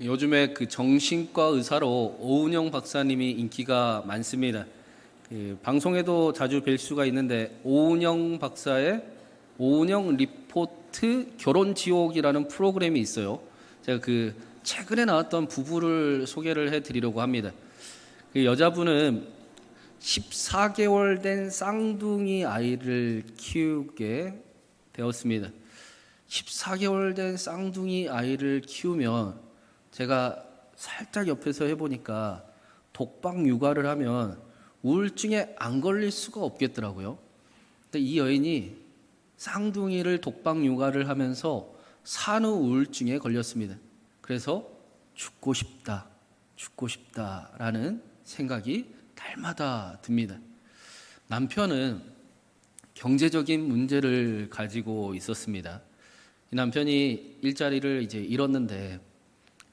요즘에 그 정신과 의사로 오은영 박사님이 인기가 많습니다. 방송에도 자주 뵐 수가 있는데 오은영 박사의 오은영 리포트 결혼 지옥이라는 프로그램이 있어요. 제가 그 최근에 나왔던 부부를 소개를 해드리려고 합니다. 그 여자분은 14개월 된 쌍둥이 아이를 키우게 되었습니다. 14개월 된 쌍둥이 아이를 키우면 제가 살짝 옆에서 해보니까 독박 육아를 하면 우울증에 안 걸릴 수가 없겠더라고요. 근데 이 여인이 쌍둥이를 독박 육아를 하면서 산후 우울증에 걸렸습니다. 그래서 죽고 싶다라는 생각이 날마다 듭니다. 남편은 경제적인 문제를 가지고 있었습니다. 이 남편이 일자리를 이제 잃었는데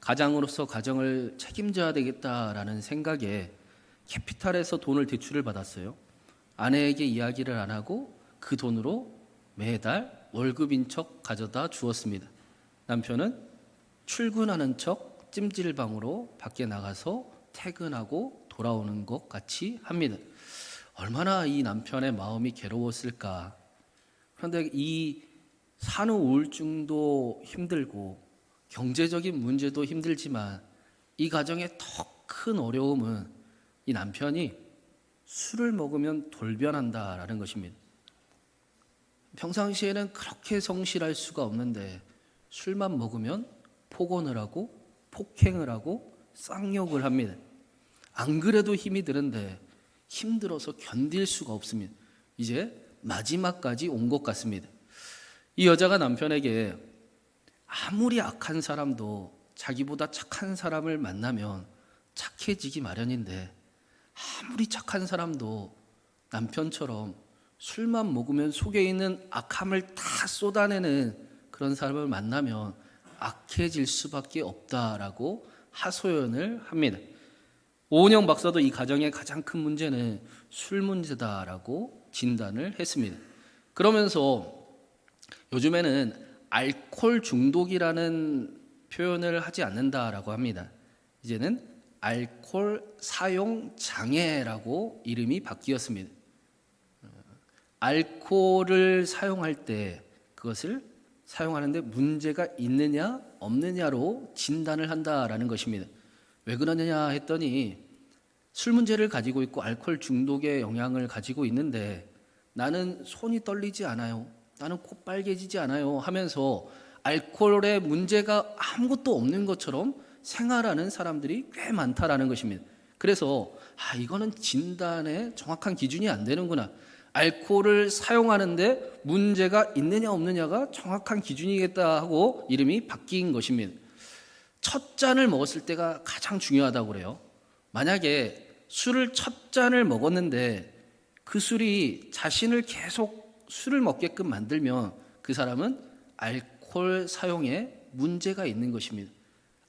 가장으로서 가정을 책임져야 되겠다라는 생각에 캐피탈에서 돈을 대출을 받았어요. 아내에게 이야기를 안 하고 그 돈으로 매달 월급인 척 가져다 주었습니다. 남편은 출근하는 척 찜질방으로 밖에 나가서 퇴근하고 돌아오는 것 같이 합니다. 얼마나 이 남편의 마음이 괴로웠을까. 그런데 이 산후 우울증도 힘들고 경제적인 문제도 힘들지만 이 가정의 더 큰 어려움은 이 남편이 술을 먹으면 돌변한다라는 것입니다. 평상시에는 그렇게 성실할 수가 없는데 술만 먹으면 폭언을 하고 폭행을 하고 쌍욕을 합니다. 안 그래도 힘이 드는데 힘들어서 견딜 수가 없습니다. 이제 마지막까지 온 것 같습니다. 이 여자가 남편에게 아무리 악한 사람도 자기보다 착한 사람을 만나면 착해지기 마련인데 아무리 착한 사람도 남편처럼 술만 먹으면 속에 있는 악함을 다 쏟아내는 그런 사람을 만나면 악해질 수밖에 없다라고 하소연을 합니다. 오은영 박사도 이 가정의 가장 큰 문제는 술 문제다라고 진단을 했습니다. 그러면서 요즘에는 알코올 중독이라는 표현을 하지 않는다라고 합니다. 이제는 알코올 사용 장애라고 이름이 바뀌었습니다. 알코올을 사용할 때 그것을 사용하는데 문제가 있느냐 없느냐로 진단을 한다라는 것입니다. 왜 그러느냐 했더니 술 문제를 가지고 있고 알코올 중독의 영향을 가지고 있는데 나는 손이 떨리지 않아요. 나는 코 빨개지지 않아요 하면서 알코올에 문제가 아무것도 없는 것처럼 생활하는 사람들이 꽤 많다라는 것입니다. 그래서 이거는 진단에 정확한 기준이 안 되는구나. 알코올을 사용하는데 문제가 있느냐 없느냐가 정확한 기준이겠다 하고 이름이 바뀐 것입니다. 첫 잔을 먹었을 때가 가장 중요하다고 그래요. 만약에 술을 첫 잔을 먹었는데 그 술이 자신을 계속 술을 먹게끔 만들면 그 사람은 알코올 사용에 문제가 있는 것입니다.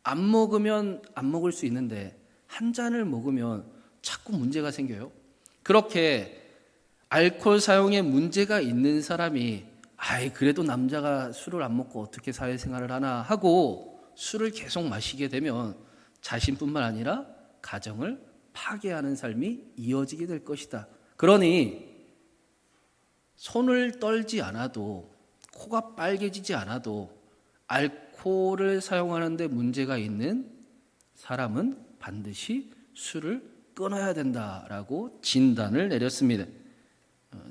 안 먹으면 안 먹을 수 있는데 한 잔을 먹으면 자꾸 문제가 생겨요. 그렇게 알코올 사용에 문제가 있는 사람이 그래도 남자가 술을 안 먹고 어떻게 사회생활을 하나 하고 술을 계속 마시게 되면 자신뿐만 아니라 가정을 파괴하는 삶이 이어지게 될 것이다. 그러니 손을 떨지 않아도 코가 빨개지지 않아도 알코올을 사용하는데 문제가 있는 사람은 반드시 술을 끊어야 된다라고 진단을 내렸습니다.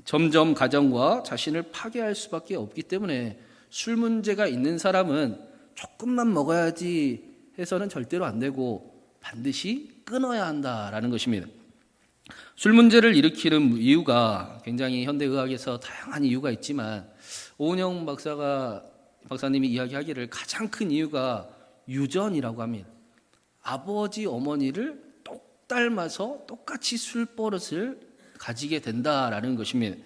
점점 가정과 자신을 파괴할 수밖에 없기 때문에 술 문제가 있는 사람은 조금만 먹어야지 해서는 절대로 안 되고 반드시 끊어야 한다라는 것입니다. 술 문제를 일으키는 이유가 굉장히 현대의학에서 다양한 이유가 있지만 오은영 박사님이 이야기하기를 가장 큰 이유가 유전이라고 합니다. 아버지 어머니를 똑 닮아서 똑같이 술버릇을 가지게 된다라는 것입니다.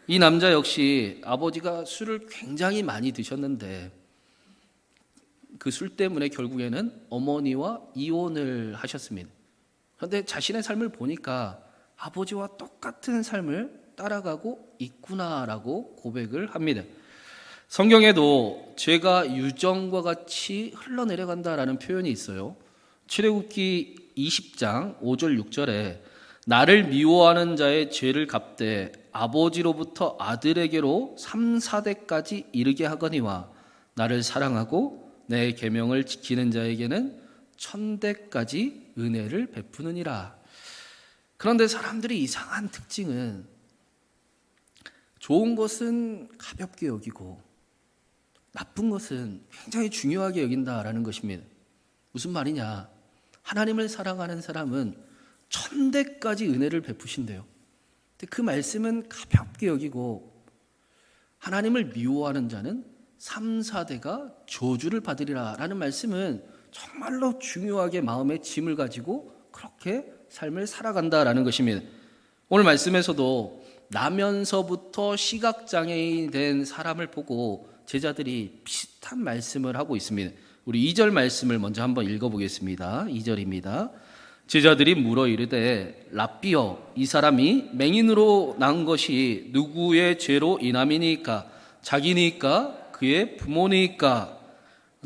이 남자 역시 아버지가 술을 굉장히 많이 드셨는데 그 술 때문에 결국에는 어머니와 이혼을 하셨습니다. 그런데 자신의 삶을 보니까 아버지와 똑같은 삶을 따라가고 있구나라고 고백을 합니다. 성경에도 죄가 유정과 같이 흘러내려간다라는 표현이 있어요. 출애굽기 20장 5절 6절에 나를 미워하는 자의 죄를 갚되 아버지로부터 아들에게로 3, 4대까지 이르게 하거니와 나를 사랑하고 내 계명을 지키는 자에게는 1000대까지 은혜를 베푸느니라. 그런데 사람들이 이상한 특징은 좋은 것은 가볍게 여기고 나쁜 것은 굉장히 중요하게 여긴다라는 것입니다. 무슨 말이냐? 하나님을 사랑하는 사람은 1000대까지 은혜를 베푸신대요. 근데 그 말씀은 가볍게 여기고 하나님을 미워하는 자는 3, 4대가 저주를 받으리라 라는 말씀은 정말로 중요하게 마음에 짐을 가지고 그렇게 삶을 살아간다라는 것입니다. 오늘 말씀에서도 나면서부터 시각장애인이 된 사람을 보고 제자들이 비슷한 말씀을 하고 있습니다. 우리 2절 말씀을 먼저 한번 읽어보겠습니다. 2절입니다. 제자들이 물어 이르되 랍비여 이 사람이 맹인으로 난 것이 누구의 죄로 인함이니까 자기니까 그의 부모니까.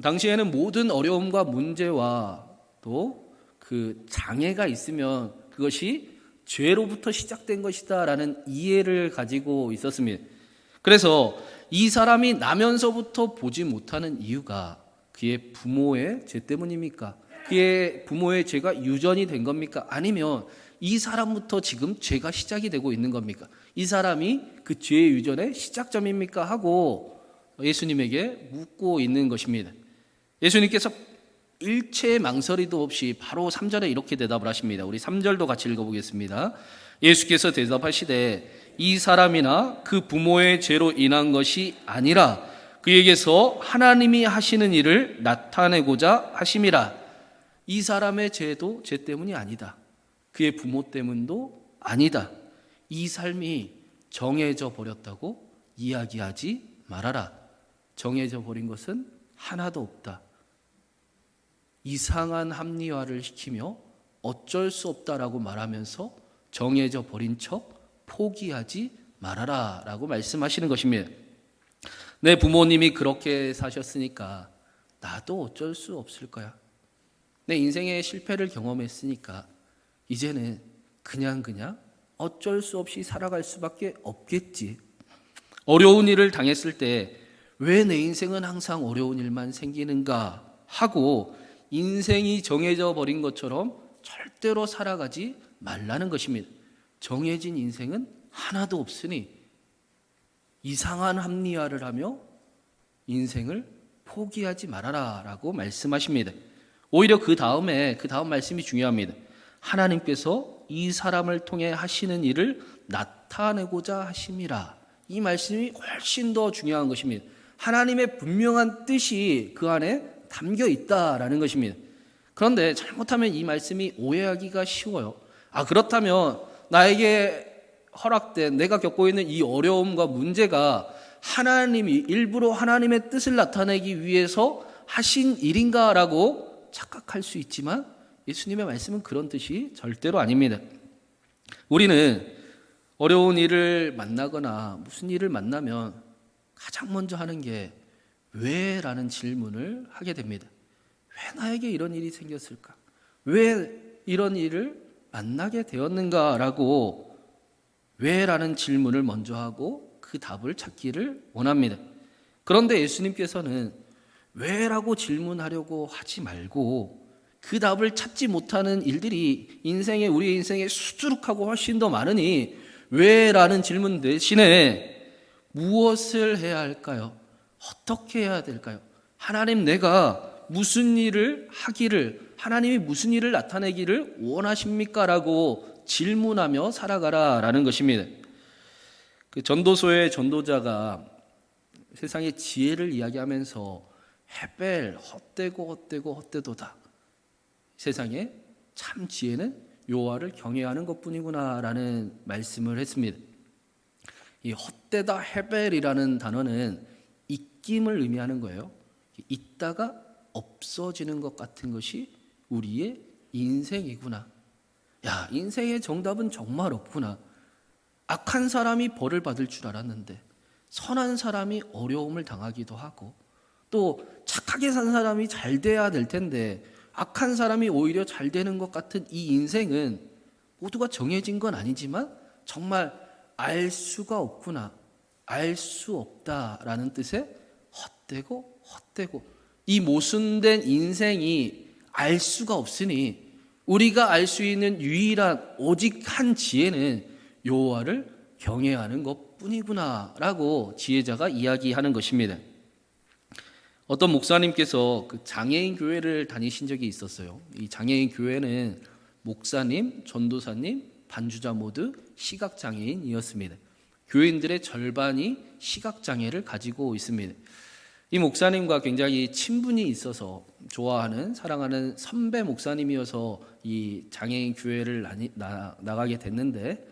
당시에는 모든 어려움과 문제와 또 그 장애가 있으면 그것이 죄로부터 시작된 것이다 라는 이해를 가지고 있었습니다. 그래서 이 사람이 나면서부터 보지 못하는 이유가 그의 부모의 죄 때문입니까? 그의 부모의 죄가 유전이 된 겁니까? 아니면 이 사람부터 지금 죄가 시작이 되고 있는 겁니까? 이 사람이 그 죄의 유전의 시작점입니까? 하고 예수님에게 묻고 있는 것입니다. 예수님께서 일체의 망설이도 없이 바로 3절에 이렇게 대답을 하십니다. 우리 3절도 같이 읽어보겠습니다. 예수께서 대답하시되 이 사람이나 그 부모의 죄로 인한 것이 아니라 그에게서 하나님이 하시는 일을 나타내고자 하심이라. 이 사람의 죄도 죄 때문이 아니다. 그의 부모 때문도 아니다. 이 삶이 정해져 버렸다고 이야기하지 말아라. 정해져 버린 것은 하나도 없다. 이상한 합리화를 시키며 어쩔 수 없다라고 말하면서 정해져 버린 척 포기하지 말아라 라고 말씀하시는 것입니다. 내 부모님이 그렇게 사셨으니까 나도 어쩔 수 없을 거야. 내 인생의 실패를 경험했으니까 이제는 그냥 어쩔 수 없이 살아갈 수밖에 없겠지. 어려운 일을 당했을 때 왜 내 인생은 항상 어려운 일만 생기는가 하고 인생이 정해져 버린 것처럼 절대로 살아가지 말라는 것입니다. 정해진 인생은 하나도 없으니 이상한 합리화를 하며 인생을 포기하지 말아라 라고 말씀하십니다. 오히려 그 다음 말씀이 중요합니다. 하나님께서 이 사람을 통해 하시는 일을 나타내고자 하심이라. 이 말씀이 훨씬 더 중요한 것입니다. 하나님의 분명한 뜻이 그 안에 담겨 있다라는 것입니다. 그런데 잘못하면 이 말씀이 오해하기가 쉬워요. 그렇다면 나에게 허락된 내가 겪고 있는 이 어려움과 문제가 하나님이 일부러 하나님의 뜻을 나타내기 위해서 하신 일인가라고 착각할 수 있지만 예수님의 말씀은 그런 뜻이 절대로 아닙니다. 우리는 어려운 일을 만나거나 무슨 일을 만나면 가장 먼저 하는 게 왜? 라는 질문을 하게 됩니다. 왜 나에게 이런 일이 생겼을까? 왜 이런 일을 만나게 되었는가? 라고 왜? 라는 질문을 먼저 하고 그 답을 찾기를 원합니다. 그런데 예수님께서는 왜? 라고 질문하려고 하지 말고 그 답을 찾지 못하는 일들이 우리의 인생에 수두룩하고 훨씬 더 많으니 왜? 라는 질문 대신에 무엇을 해야 할까요? 어떻게 해야 될까요? 하나님 내가 무슨 일을 하기를 하나님이 무슨 일을 나타내기를 원하십니까? 라고 질문하며 살아가라 라는 것입니다. 그 전도서의 전도자가 세상의 지혜를 이야기하면서 헤벨 헛되도다. 세상에 참 지혜는 여호와를 경외하는 것뿐이구나 라는 말씀을 했습니다. 이 헛되다 헤벨이라는 단어는 있김을 의미하는 거예요. 있다가 없어지는 것 같은 것이 우리의 인생이구나. 야, 인생의 정답은 정말 없구나. 악한 사람이 벌을 받을 줄 알았는데 선한 사람이 어려움을 당하기도 하고, 또 착하게 산 사람이 잘 돼야 될 텐데 악한 사람이 오히려 잘 되는 것 같은 이 인생은 모두가 정해진 건 아니지만 정말 알 수가 없구나, 알 수 없다라는 뜻의 헛되고 이 모순된 인생이 알 수가 없으니 우리가 알 수 있는 유일한 오직 한 지혜는 여호와를 경외하는 것뿐이구나라고 지혜자가 이야기하는 것입니다. 어떤 목사님께서 그 장애인 교회를 다니신 적이 있었어요. 이 장애인 교회는 목사님, 전도사님, 반주자 모두 시각장애인이었습니다. 교인들의 절반이 시각장애를 가지고 있습니다. 이 목사님과 굉장히 친분이 있어서 좋아하는, 사랑하는 선배 목사님이어서 이 장애인 교회를 나가게 됐는데,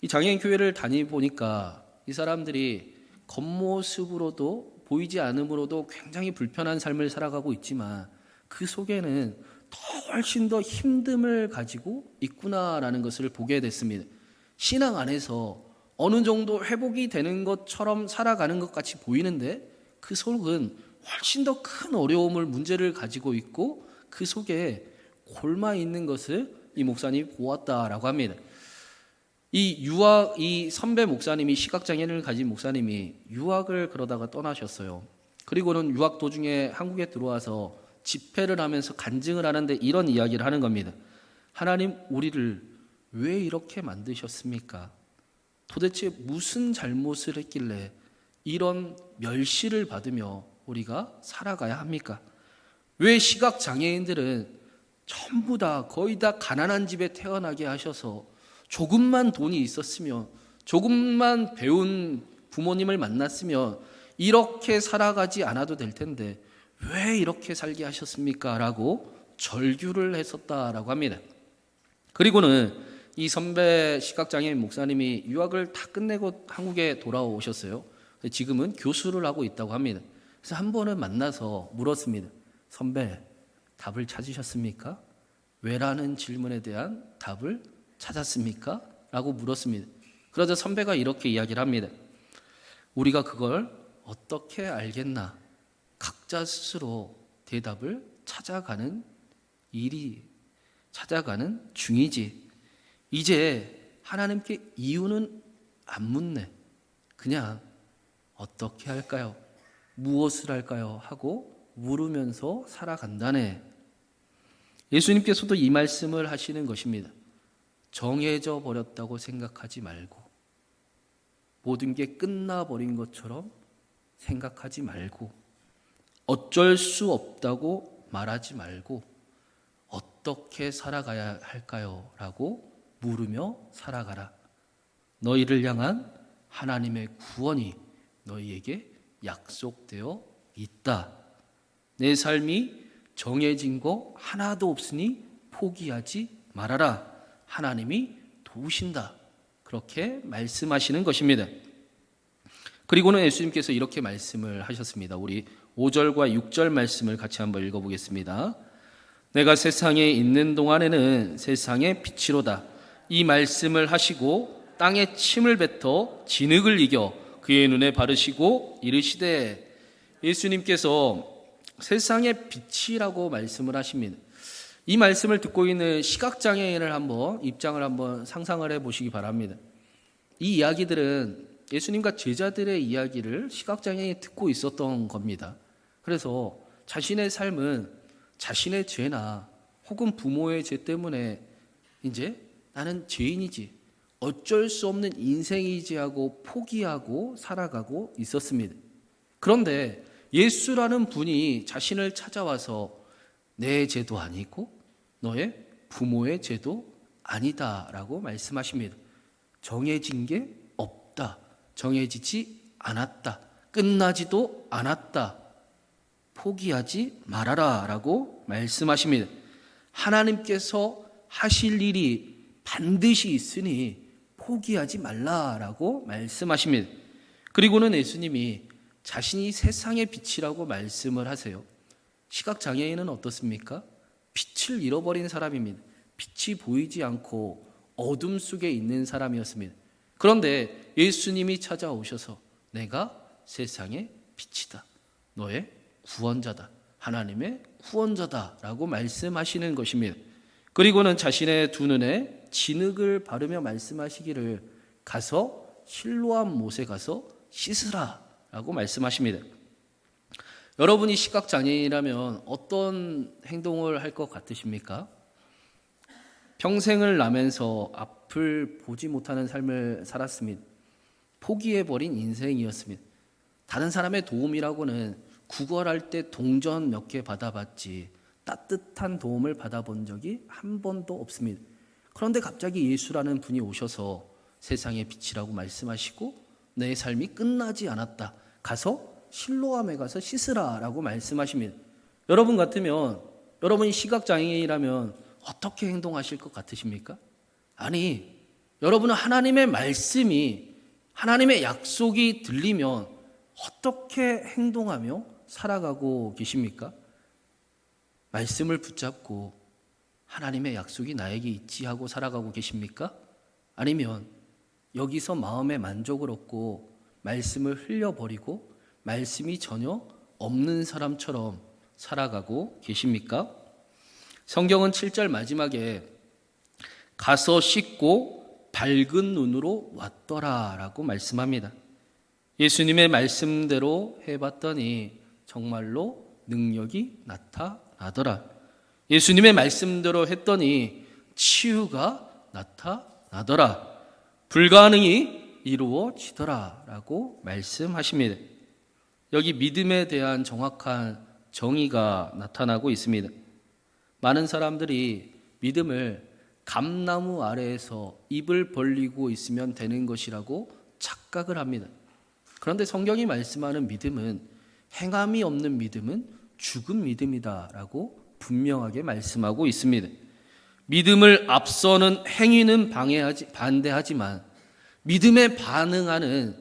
이 장애인 교회를 다니보니까 이 사람들이 겉모습으로도 보이지 않음으로도 굉장히 불편한 삶을 살아가고 있지만 그 속에는 훨씬 더 힘듦을 가지고 있구나라는 것을 보게 됐습니다. 신앙 안에서 어느 정도 회복이 되는 것처럼 살아가는 것 같이 보이는데 그 속은 훨씬 더 큰 어려움을, 문제를 가지고 있고 그 속에 골마 있는 것을 이 목사님이 보았다라고 합니다. 이 선배 목사님이, 시각장애를 가진 목사님이 유학을 그러다가 떠나셨어요. 그리고는 유학 도중에 한국에 들어와서 집회를 하면서 간증을 하는데 이런 이야기를 하는 겁니다. 하나님, 우리를 왜 이렇게 만드셨습니까? 도대체 무슨 잘못을 했길래 이런 멸시를 받으며 우리가 살아가야 합니까? 왜 시각장애인들은 전부 다 거의 다 가난한 집에 태어나게 하셔서 조금만 돈이 있었으면, 조금만 배운 부모님을 만났으면 이렇게 살아가지 않아도 될 텐데 왜 이렇게 살게 하셨습니까? 라고 절규를 했었다라고 합니다. 그리고는 이 선배 시각장애인 목사님이 유학을 다 끝내고 한국에 돌아오셨어요. 지금은 교수를 하고 있다고 합니다. 그래서 한 번은 만나서 물었습니다. 선배, 답을 찾으셨습니까? 왜라는 질문에 대한 답을 찾았습니까? 라고 물었습니다. 그러자 선배가 이렇게 이야기를 합니다. 우리가 그걸 어떻게 알겠나? 각자 스스로 대답을 찾아가는 중이지. 이제 하나님께 이유는 안 묻네. 그냥 어떻게 할까요? 무엇을 할까요? 하고 물으면서 살아간다네. 예수님께서도 이 말씀을 하시는 것입니다. 정해져 버렸다고 생각하지 말고, 모든 게 끝나버린 것처럼 생각하지 말고, 어쩔 수 없다고 말하지 말고, 어떻게 살아가야 할까요? 라고 물으며 살아가라. 너희를 향한 하나님의 구원이 너희에게 약속되어 있다. 내 삶이 정해진 거 하나도 없으니 포기하지 말아라. 하나님이 도우신다. 그렇게 말씀하시는 것입니다. 그리고는 예수님께서 이렇게 말씀을 하셨습니다. 우리 5절과 6절 말씀을 같이 한번 읽어보겠습니다. 내가 세상에 있는 동안에는 세상의 빛이로다. 이 말씀을 하시고 땅에 침을 뱉어 진흙을 이겨 그의 눈에 바르시고 이르시되, 예수님께서 세상의 빛이라고 말씀을 하십니다. 이 말씀을 듣고 있는 시각장애인을 한번 입장을 한번 상상을 해보시기 바랍니다. 이 이야기들은 예수님과 제자들의 이야기를 시각장애인이 듣고 있었던 겁니다. 그래서 자신의 삶은 자신의 죄나 혹은 부모의 죄 때문에 이제 나는 죄인이지, 어쩔 수 없는 인생이지 하고 포기하고 살아가고 있었습니다. 그런데 예수라는 분이 자신을 찾아와서 내 죄도 아니고 너의 부모의 죄도 아니다라고 말씀하십니다. 정해진 게 없다. 정해지지 않았다. 끝나지도 않았다. 포기하지 말아라 라고 말씀하십니다. 하나님께서 하실 일이 반드시 있으니 포기하지 말라라고 말씀하십니다. 그리고는 예수님이 자신이 세상의 빛이라고 말씀을 하세요. 시각장애인은 어떻습니까? 빛을 잃어버린 사람입니다. 빛이 보이지 않고 어둠 속에 있는 사람이었습니다. 그런데 예수님이 찾아오셔서 내가 세상의 빛이다. 너의 구원자다. 하나님의 구원자다 라고 말씀하시는 것입니다. 그리고는 자신의 두 눈에 진흙을 바르며 말씀하시기를 가서 실로암 못에 가서 씻으라 라고 말씀하십니다. 여러분이 시각장애인이라면 어떤 행동을 할 것 같으십니까? 평생을 나면서 앞을 보지 못하는 삶을 살았습니다. 포기해버린 인생이었습니다. 다른 사람의 도움이라고는 구걸할 때 동전 몇 개 받아봤지 따뜻한 도움을 받아본 적이 한 번도 없습니다. 그런데 갑자기 예수라는 분이 오셔서 세상의 빛이라고 말씀하시고 내 삶이 끝나지 않았다. 가서 실로암에 가서 씻으라 라고 말씀하십니다. 여러분 같으면, 여러분이 시각장애인이라면 어떻게 행동하실 것 같으십니까? 아니, 여러분은 하나님의 말씀이, 하나님의 약속이 들리면 어떻게 행동하며 살아가고 계십니까? 말씀을 붙잡고 하나님의 약속이 나에게 있지 하고 살아가고 계십니까? 아니면 여기서 마음의 만족을 얻고 말씀을 흘려버리고 말씀이 전혀 없는 사람처럼 살아가고 계십니까? 성경은 7절 마지막에 가서 씻고 밝은 눈으로 왔더라 라고 말씀합니다. 예수님의 말씀대로 해봤더니 정말로 능력이 나타나더라. 예수님의 말씀대로 했더니 치유가 나타나더라. 불가능이 이루어지더라 라고 말씀하십니다. 여기 믿음에 대한 정확한 정의가 나타나고 있습니다. 많은 사람들이 믿음을 감나무 아래에서 입을 벌리고 있으면 되는 것이라고 착각을 합니다. 그런데 성경이 말씀하는 믿음은, 행함이 없는 믿음은 죽은 믿음이다 라고 분명하게 말씀하고 있습니다. 믿음을 앞서는 행위는 반대하지만 믿음에 반응하는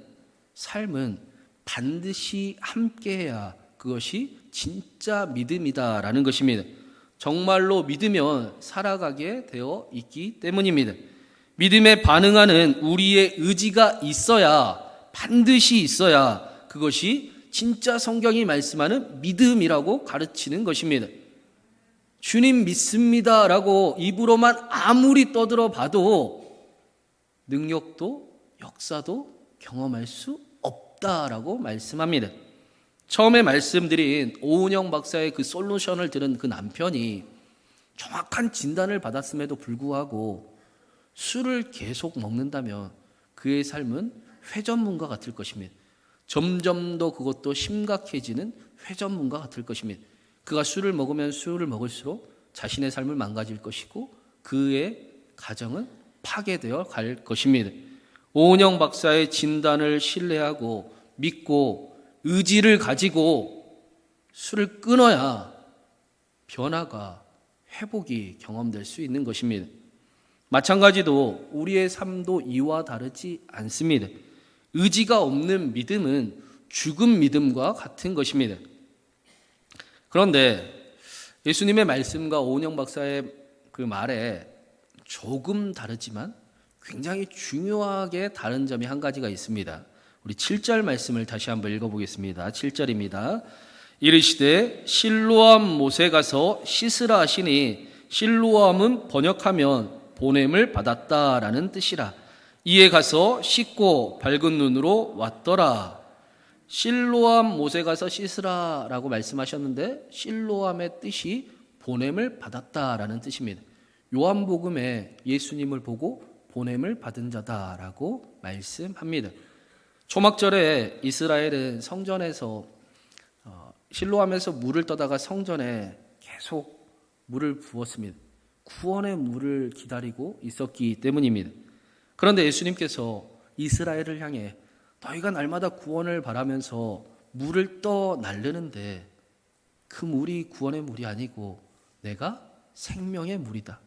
삶은 반드시 함께해야 그것이 진짜 믿음이다라는 것입니다. 정말로 믿으면 살아가게 되어 있기 때문입니다. 믿음에 반응하는 우리의 의지가 있어야, 반드시 있어야 그것이 진짜 성경이 말씀하는 믿음이라고 가르치는 것입니다. 주님 믿습니다라고 입으로만 아무리 떠들어 봐도 능력도 역사도 경험할 수 없다라고 말씀합니다. 처음에 말씀드린 오은영 박사의 그 솔루션을 들은 그 남편이 정확한 진단을 받았음에도 불구하고 술을 계속 먹는다면 그의 삶은 회전문과 같을 것입니다. 점점 더 그것도 심각해지는 회전문과 같을 것입니다. 그가 술을 먹으면 술을 먹을수록 자신의 삶을 망가질 것이고 그의 가정은 파괴되어 갈 것입니다. 오은영 박사의 진단을 신뢰하고 믿고 의지를 가지고 술을 끊어야 변화가, 회복이 경험될 수 있는 것입니다. 마찬가지로 우리의 삶도 이와 다르지 않습니다. 의지가 없는 믿음은 죽은 믿음과 같은 것입니다. 그런데 예수님의 말씀과 오은영 박사의 그 말에 조금 다르지만 굉장히 중요하게 다른 점이 한 가지가 있습니다. 우리 7절 말씀을 다시 한번 읽어보겠습니다. 7절입니다. 이르시되 실로암 못에 가서 씻으라 하시니, 실로암은 번역하면 보냄을 받았다라는 뜻이라. 이에 가서 씻고 밝은 눈으로 왔더라. 실로암 못에 가서 씻으라 라고 말씀하셨는데 실로암의 뜻이 보냄을 받았다라는 뜻입니다. 요한복음에 예수님을 보고 보냄을 받은 자다라고 말씀합니다. 초막절에 이스라엘은 성전에서 실로암에서 물을 떠다가 성전에 계속 물을 부었습니다. 구원의 물을 기다리고 있었기 때문입니다. 그런데 예수님께서 이스라엘을 향해 너희가 날마다 구원을 바라면서 물을 떠 나르는데 그 물이 구원의 물이 아니고 내가 생명의 물이다.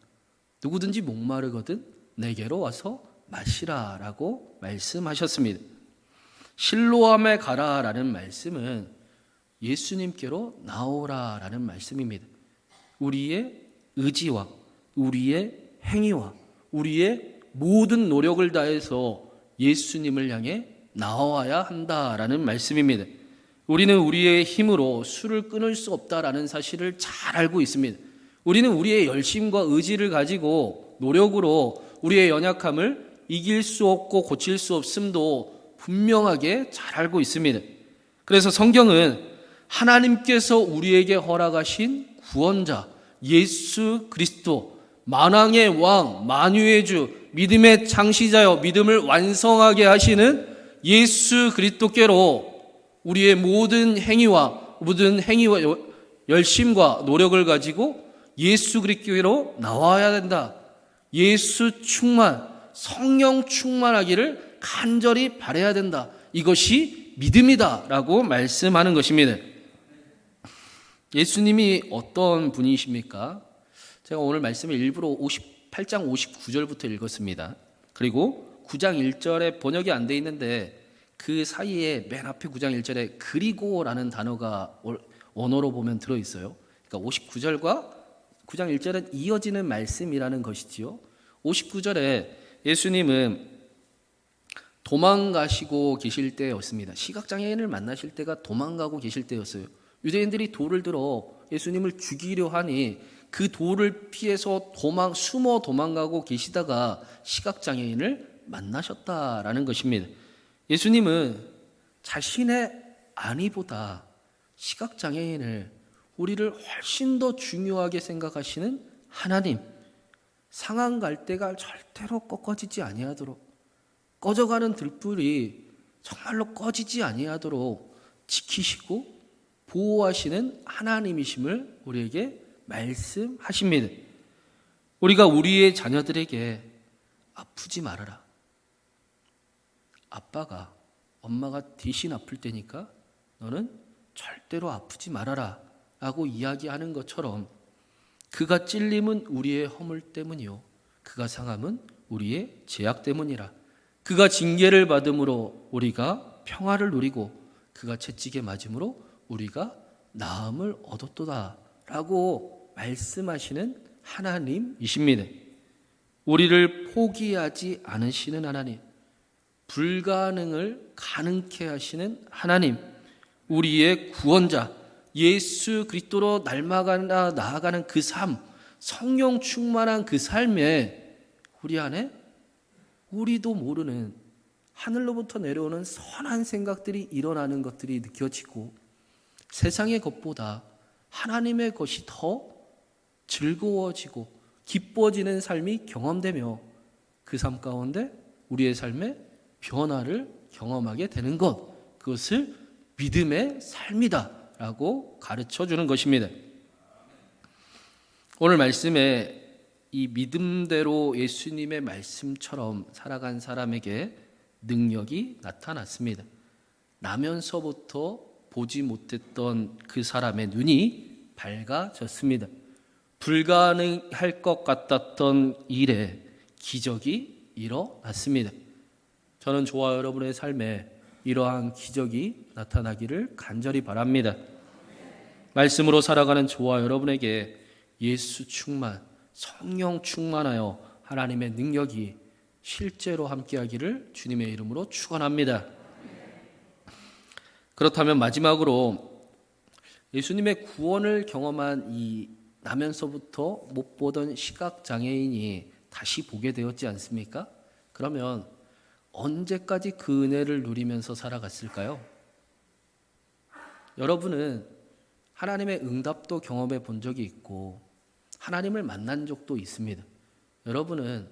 누구든지 목마르거든 내게로 와서 마시라 라고 말씀하셨습니다. 실로암에 가라 라는 말씀은 예수님께로 나오라 라는 말씀입니다. 우리의 의지와 우리의 행위와 우리의 모든 노력을 다해서 예수님을 향해 나와야 한다라는 말씀입니다. 우리는 우리의 힘으로 술을 끊을 수 없다라는 사실을 잘 알고 있습니다. 우리는 우리의 열심과 의지를 가지고 노력으로 우리의 연약함을 이길 수 없고 고칠 수 없음도 분명하게 잘 알고 있습니다. 그래서 성경은 하나님께서 우리에게 허락하신 구원자 예수 그리스도, 만왕의 왕, 만유의 주, 믿음의 창시자여 믿음을 완성하게 하시는 예수 그리스도께로 우리의 모든 행위와 열심과 노력을 가지고 예수 그리스도께로 나와야 된다. 예수 충만, 성령 충만하기를 간절히 바라야 된다. 이것이 믿음이다라고 말씀하는 것입니다. 예수님이 어떤 분이십니까? 제가 오늘 말씀을 일부러 8장 59절부터 읽었습니다. 그리고 9장 1절에 번역이 안 돼 있는데 그 사이에 맨 앞에 9장 1절에 그리고라는 단어가 원어로 보면 들어있어요. 그러니까 59절과 9장 1절은 이어지는 말씀이라는 것이지요. 59절에 예수님은 도망가시고 계실 때였습니다. 시각장애인을 만나실 때가 도망가고 계실 때였어요. 유대인들이 돌을 들어 예수님을 죽이려 하니 그 돌을 피해서 숨어 도망가고 계시다가 시각장애인을 만나셨다라는 것입니다. 예수님은 자신의 안위보다 시각장애인을 우리를 훨씬 더 중요하게 생각하시는 하나님, 상한 갈대가 절대로 꺾어지지 아니하도록, 꺼져가는 들불이 정말로 꺼지지 아니하도록 지키시고 보호하시는 하나님이심을 우리에게 말씀하십니다. 우리가 우리의 자녀들에게 아프지 말아라, 아빠가 엄마가 대신 아플 때니까 너는 절대로 아프지 말아라 라고 이야기하는 것처럼, 그가 찔림은 우리의 허물 때문이요 그가 상함은 우리의 죄악 때문이라. 그가 징계를 받음으로 우리가 평화를 누리고 그가 채찍에 맞음으로 우리가 나음을 얻었도다 라고 말씀하시는 하나님이십니다. 우리를 포기하지 않으시는 하나님, 불가능을 가능케 하시는 하나님, 우리의 구원자 예수 그리스도로 나아가는 그 삶, 성령 충만한 그 삶에 우리 안에 우리도 모르는 하늘로부터 내려오는 선한 생각들이 일어나는 것들이 느껴지고, 세상의 것보다 하나님의 것이 더 즐거워지고 기뻐지는 삶이 경험되며 그 삶 가운데 우리의 삶에 변화를 경험하게 되는 것, 그것을 믿음의 삶이다 라고 가르쳐 주는 것입니다. 오늘 말씀에 이 믿음대로 예수님의 말씀처럼 살아간 사람에게 능력이 나타났습니다. 나면서부터 보지 못했던 그 사람의 눈이 밝아졌습니다. 불가능할 것 같았던 일에 기적이 일어났습니다. 저는 저와 여러분의 삶에 이러한 기적이 나타나기를 간절히 바랍니다. 말씀으로 살아가는 저와 여러분에게 예수 충만, 성령 충만하여 하나님의 능력이 실제로 함께하기를 주님의 이름으로 축원합니다. 그렇다면 마지막으로 예수님의 구원을 경험한 이 나면서부터 못 보던 시각장애인이 다시 보게 되었지 않습니까? 그러면 언제까지 그 은혜를 누리면서 살아갔을까요? 여러분은 하나님의 응답도 경험해 본 적이 있고 하나님을 만난 적도 있습니다. 여러분은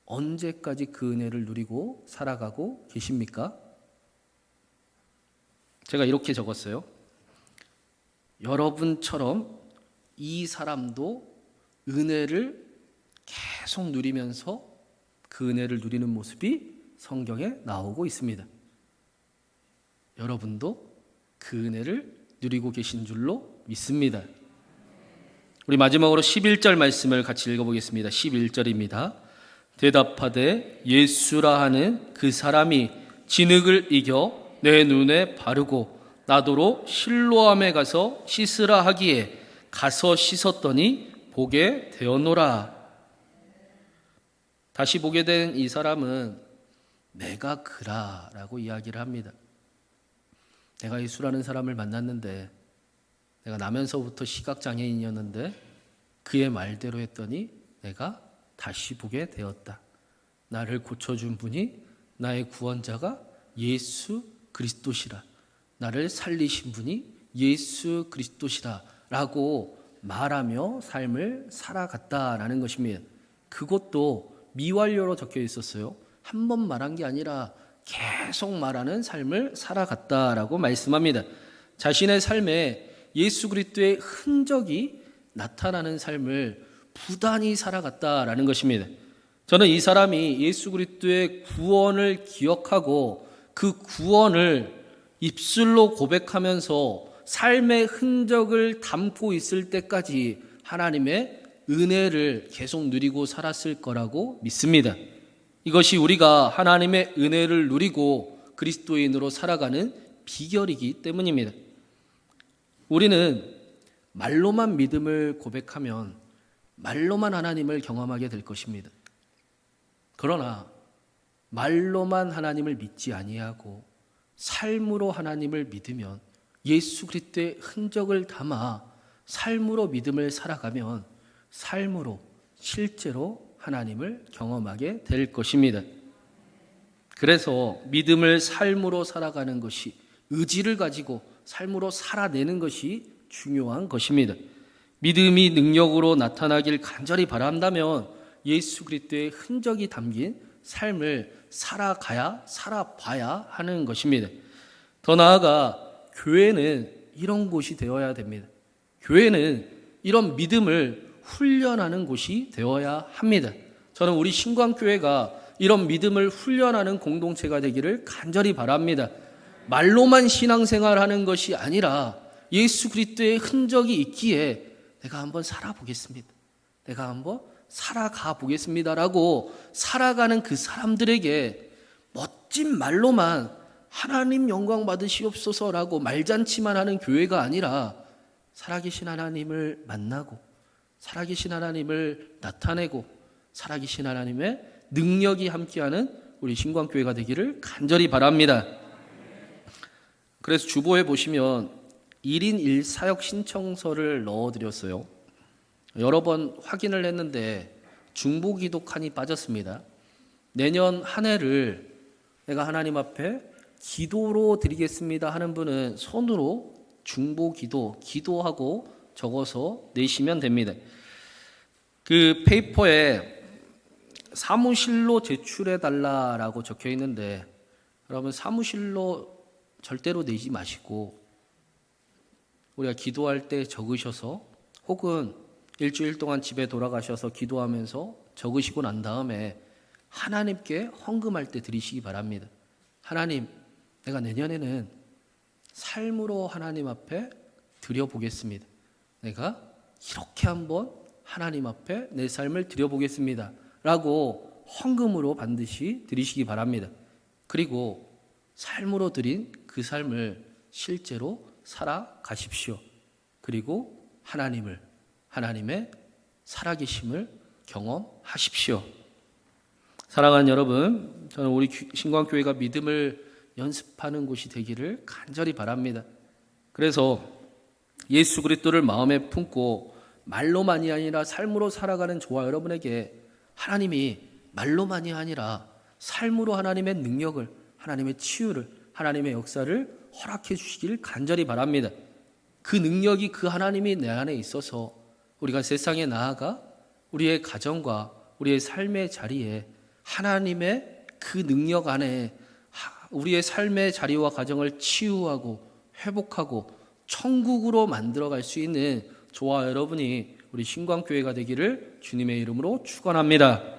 언제까지 그 은혜를 누리고 살아가고 계십니까? 제가 이렇게 적었어요. 여러분처럼 이 사람도 은혜를 계속 누리면서 그 은혜를 누리는 모습이 성경에 나오고 있습니다. 여러분도 그 은혜를 누리고 계신 줄로 믿습니다. 우리 마지막으로 11절 말씀을 같이 읽어보겠습니다. 11절입니다. 대답하되 예수라 하는 그 사람이 진흙을 이겨 내 눈에 바르고 나더러 실로암에 가서 씻으라 하기에 가서 씻었더니 보게 되었노라. 다시 보게 된 이 사람은 내가 그라라고 이야기를 합니다. 내가 예수라는 사람을 만났는데, 내가 나면서부터 시각장애인이었는데 그의 말대로 했더니 내가 다시 보게 되었다. 나를 고쳐준 분이 나의 구원자가 예수 그리스도시라. 나를 살리신 분이 예수 그리스도시라 라고 말하며 삶을 살아갔다라는 것입니다. 그것도 미완료로 적혀 있었어요. 한 번 말한 게 아니라 계속 말하는 삶을 살아갔다라고 말씀합니다. 자신의 삶에 예수 그리스도의 흔적이 나타나는 삶을 부단히 살아갔다라는 것입니다. 저는 이 사람이 예수 그리스도의 구원을 기억하고 그 구원을 입술로 고백하면서 삶의 흔적을 담고 있을 때까지 하나님의 은혜를 계속 누리고 살았을 거라고 믿습니다. 이것이 우리가 하나님의 은혜를 누리고 그리스도인으로 살아가는 비결이기 때문입니다. 우리는 말로만 믿음을 고백하면 말로만 하나님을 경험하게 될 것입니다. 그러나 말로만 하나님을 믿지 아니하고 삶으로 하나님을 믿으면, 예수 그리스도의 흔적을 담아 삶으로 믿음을 살아가면 삶으로 실제로 하나님을 경험하게 될 것입니다. 그래서 믿음을 삶으로 살아가는 것이, 의지를 가지고 삶으로 살아내는 것이 중요한 것입니다. 믿음이 능력으로 나타나길 간절히 바란다면 예수 그리스도의 흔적이 담긴 삶을 살아봐야 하는 것입니다. 더 나아가 교회는 이런 곳이 되어야 됩니다. 교회는 이런 믿음을 훈련하는 곳이 되어야 합니다. 저는 우리 신광교회가 이런 믿음을 훈련하는 공동체가 되기를 간절히 바랍니다. 말로만 신앙생활하는 것이 아니라 예수 그리스도의 흔적이 있기에 내가 한번 살아보겠습니다. 내가 한번 살아가 보겠습니다라고 살아가는 그 사람들에게 멋진 말로만 하나님 영광 받으시옵소서라고 말잔치만 하는 교회가 아니라 살아계신 하나님을 만나고 살아계신 하나님을 나타내고 살아계신 하나님의 능력이 함께하는 우리 신광교회가 되기를 간절히 바랍니다. 그래서 주보에 보시면 1인 1사역 신청서를 넣어드렸어요. 여러 번 확인을 했는데 중보기도 칸이 빠졌습니다. 내년 한 해를 내가 하나님 앞에 기도로 드리겠습니다 하는 분은 손으로 중보기도, 기도하고 적어서 내시면 됩니다. 그 페이퍼에 사무실로 제출해 달라라고 적혀 있는데, 여러분 사무실로 절대로 내지 마시고 우리가 기도할 때 적으셔서, 혹은 일주일 동안 집에 돌아가셔서 기도하면서 적으시고 난 다음에 하나님께 헌금할 때 드리시기 바랍니다. 하나님, 내가 내년에는 삶으로 하나님 앞에 드려보겠습니다. 내가 이렇게 한번 하나님 앞에 내 삶을 드려보겠습니다 라고 헌금으로 반드시 드리시기 바랍니다. 그리고 삶으로 드린 그 삶을 실제로 살아가십시오. 그리고 하나님의 살아계심을 경험하십시오. 사랑하는 여러분, 저는 우리 신광교회가 믿음을 연습하는 곳이 되기를 간절히 바랍니다. 그래서 예수 그리스도를 마음에 품고 말로만이 아니라 삶으로 살아가는 저와 여러분에게 하나님이 말로만이 아니라 삶으로 하나님의 능력을, 하나님의 치유를, 하나님의 역사를 허락해 주시길 간절히 바랍니다. 그 능력이, 그 하나님이 내 안에 있어서 우리가 세상에 나아가 우리의 가정과 우리의 삶의 자리에 하나님의 그 능력 안에 우리의 삶의 자리와 가정을 치유하고 회복하고 천국으로 만들어갈 수 있는 저와 여러분이 우리 신광교회가 되기를 주님의 이름으로 축원합니다.